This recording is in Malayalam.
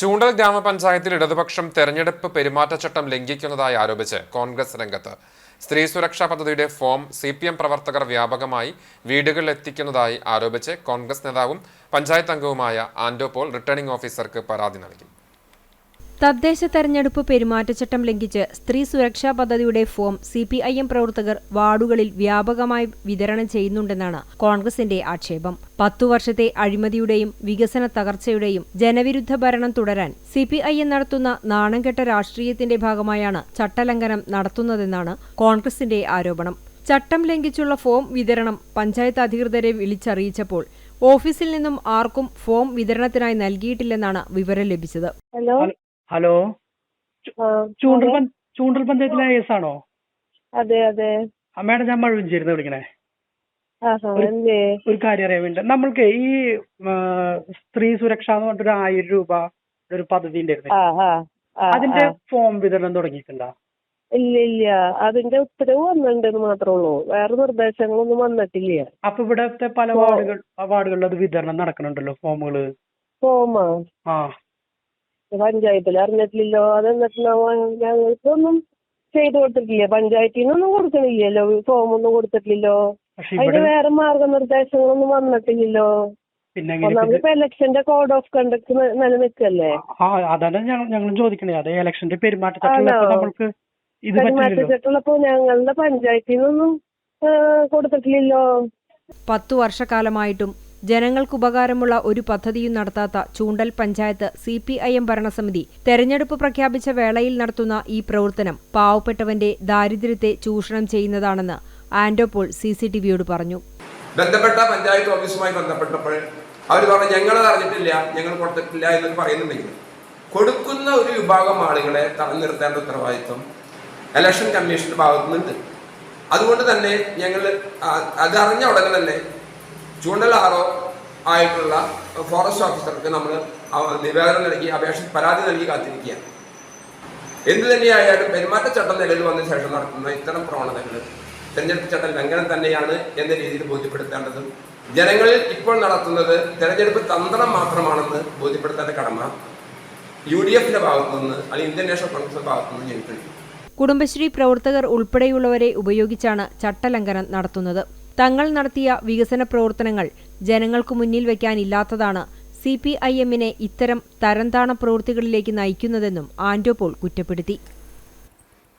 ചൂണ്ടൽ ഗ്രാമപഞ്ചായത്തിൽ ഇടതുപക്ഷം തെരഞ്ഞെടുപ്പ് പെരുമാറ്റച്ചട്ടം ലംഘിക്കുന്നതായി ആരോപിച്ച് കോൺഗ്രസ് രംഗത്ത്. സ്ത്രീ സുരക്ഷാ പദ്ധതിയുടെ ഫോം CPM പ്രവർത്തകർ വ്യാപകമായി വീടുകളിൽ എത്തിക്കുന്നതായി ആരോപിച്ച് കോൺഗ്രസ് നേതാവും പഞ്ചായത്ത് അംഗവുമായ ആൻഡോ പോൾ റിട്ടേണിംഗ് ഓഫീസർക്ക് പരാതി നൽകി. തദ്ദേശ തെരഞ്ഞെടുപ്പ് പെരുമാറ്റച്ചട്ടം ലംഘിച്ച് സ്ത്രീ സുരക്ഷാ പദ്ധതിയുടെ ഫോം CPIM പ്രവർത്തകർ വാർഡുകളിൽ വ്യാപകമായി വിതരണം ചെയ്യുന്നുണ്ടെന്നാണ് കോൺഗ്രസിന്റെ ആക്ഷേപം. 10 വർഷത്തെ അഴിമതിയുടെയും വികസന തകർച്ചയുടെയും ജനവിരുദ്ധ ഭരണം തുടരാൻ CPIM നടത്തുന്ന നാണംകെട്ട രാഷ്ട്രീയത്തിന്റെ ഭാഗമായാണ് ചട്ടലംഘനം നടത്തുന്നതെന്നാണ് കോൺഗ്രസിന്റെ ആരോപണം. ചട്ടം ലംഘിച്ചുള്ള ഫോം വിതരണം പഞ്ചായത്ത് അധികൃതരെ വിളിച്ചറിയിച്ചപ്പോൾ ഓഫീസിൽ നിന്നും ആർക്കും ഫോം വിതരണത്തിനായി നൽകിയിട്ടില്ലെന്നാണ് വിവരം ലഭിച്ചത്. ഹലോ, ചൂണ്ടൽ പഞ്ചായത്തിലെ AS ആണോ? അതെ അതെ. മേഡം, ഞാൻ മഴുവിഞ്ചേരുന്ന് വിളിക്കണേ. ഒരു കാര്യം അറിയാൻ വേണ്ടി, നമ്മൾക്ക് ഈ സ്ത്രീ സുരക്ഷ എന്ന് പറഞ്ഞിട്ട് 1000 രൂപ ഒരു പദ്ധതി ഉണ്ടായിരുന്നു. അതിന്റെ ഫോം വിതരണം തുടങ്ങിയിട്ടുണ്ടോ? ഇല്ല, അതിന്റെ ഉത്തരവ് വന്നിട്ടുണ്ടെന്ന് മാത്രമേ ഉള്ളൂ. വേറെ നിർദ്ദേശങ്ങളൊന്നും വന്നിട്ടില്ല. അപ്പൊ ഇവിടത്തെ പല വാർഡുകളിൽ അത് വിതരണം നടക്കണുണ്ടല്ലോ ഫോമുകള്. ഫോമാ? ആ, പഞ്ചായത്തിൽ അറിഞ്ഞിട്ടില്ലല്ലോ. അതെന്നിട്ടുണ്ടാവും, ഞങ്ങൾക്കൊന്നും ചെയ്തു കൊടുത്തിട്ടില്ല. പഞ്ചായത്തിൽ നിന്നൊന്നും കൊടുക്കണില്ലല്ലോ, ഫോമൊന്നും കൊടുത്തിട്ടില്ലല്ലോ. അതിന് വേറെ മാർഗനിർദ്ദേശങ്ങളൊന്നും വന്നിട്ടില്ലല്ലോ. നമ്മളിപ്പോ ഇലക്ഷന്റെ കോഡ് ഓഫ് കണ്ടക്ട് നിലനിൽക്കല്ലേ. അതാണ് ഞങ്ങൾ ചോദിക്കണേ. അതെ, ഇലക്ഷന്റെ പെരുമാറ്റച്ചട്ടമുള്ളപ്പോ ഞങ്ങളുടെ പഞ്ചായത്തിൽ നിന്നൊന്നും കൊടുത്തിട്ടില്ലല്ലോ. 10 വർഷക്കാലമായിട്ടും ജനങ്ങൾക്കുപകാരമുള്ള ഒരു പദ്ധതിയും നടത്താത്ത ചൂണ്ടൽ പഞ്ചായത്ത് CPIM ഭരണസമിതി തെരഞ്ഞെടുപ്പ് പ്രഖ്യാപിച്ച വേളയിൽ നടത്തുന്ന ഈ പ്രവർത്തനം പാവപ്പെട്ടവന്റെ ദാരിദ്ര്യത്തെ ചൂഷണം ചെയ്യുന്നതാണെന്ന് ആൻഡോ പോൾ CCTVയോട് പറഞ്ഞു. ബന്ധപ്പെട്ട പഞ്ചായത്ത് ഓഫീസുമായി ബന്ധപ്പെട്ടപ്പോൾ അവർ പറഞ്ഞു ഞങ്ങളത് അറിഞ്ഞിട്ടില്ല, ഞങ്ങൾ കൊടുത്തിട്ടില്ല എന്നൊക്കെ പറയുന്നുണ്ടെങ്കിൽ കൊടുക്കുന്ന ഒരു വിഭാഗം ആളുകളെ തടഞ്ഞു നിർത്തേണ്ട ഉത്തരവാദിത്വം ഇലക്ഷൻ കമ്മീഷന്റെ ഭാഗത്തുനിന്നുണ്ട്. അതുകൊണ്ട് തന്നെ ഞങ്ങൾ അതറിഞ്ഞ ഉടനെ തന്നെ ചൂണ്ടൽ ആയിട്ടുള്ള ഫോറസ്റ്റ് ഓഫീസർക്ക് നമ്മൾ നിവേദനം നൽകി പരാതി നൽകി കാത്തിരിക്കുകയാണ്. എന്തു തന്നെയായാലും പെരുമാറ്റച്ചട്ടം നിലവിൽ വന്ന ശേഷം നടത്തുന്ന ഇത്തരം പ്രവണതകൾ തെരഞ്ഞെടുപ്പ് ചട്ട ലംഘനം തന്നെയാണ് എന്ന രീതിയിൽ ബോധ്യപ്പെടുത്തേണ്ടതും ജനങ്ങളിൽ ഇപ്പോൾ നടത്തുന്നത് തെരഞ്ഞെടുപ്പ് തന്ത്രം മാത്രമാണെന്ന് ബോധ്യപ്പെടുത്തേണ്ട കടമ UDFന്റെ ഭാഗത്തുനിന്ന് അല്ലെങ്കിൽ ഇന്ത്യൻ നാഷണൽ കോൺഗ്രസിന്റെ ഭാഗത്തുനിന്ന് ഞങ്ങൾക്കുണ്ട്. കുടുംബശ്രീ പ്രവർത്തകർ ഉൾപ്പെടെയുള്ളവരെ ഉപയോഗിച്ചാണ് ചട്ടലംഘനം നടത്തുന്നത്. തങ്ങൾ നടത്തിയ വികസന പ്രവർത്തനങ്ങൾ ജനങ്ങൾക്കു മുന്നിൽ വയ്ക്കാനില്ലാത്തതാണ് CPIMനെ ഇത്തരം തരംതാണ പ്രവൃത്തികളിലേക്ക് നയിക്കുന്നതെന്നും ആൻഡോ പോൾ കുറ്റപ്പെടുത്തി.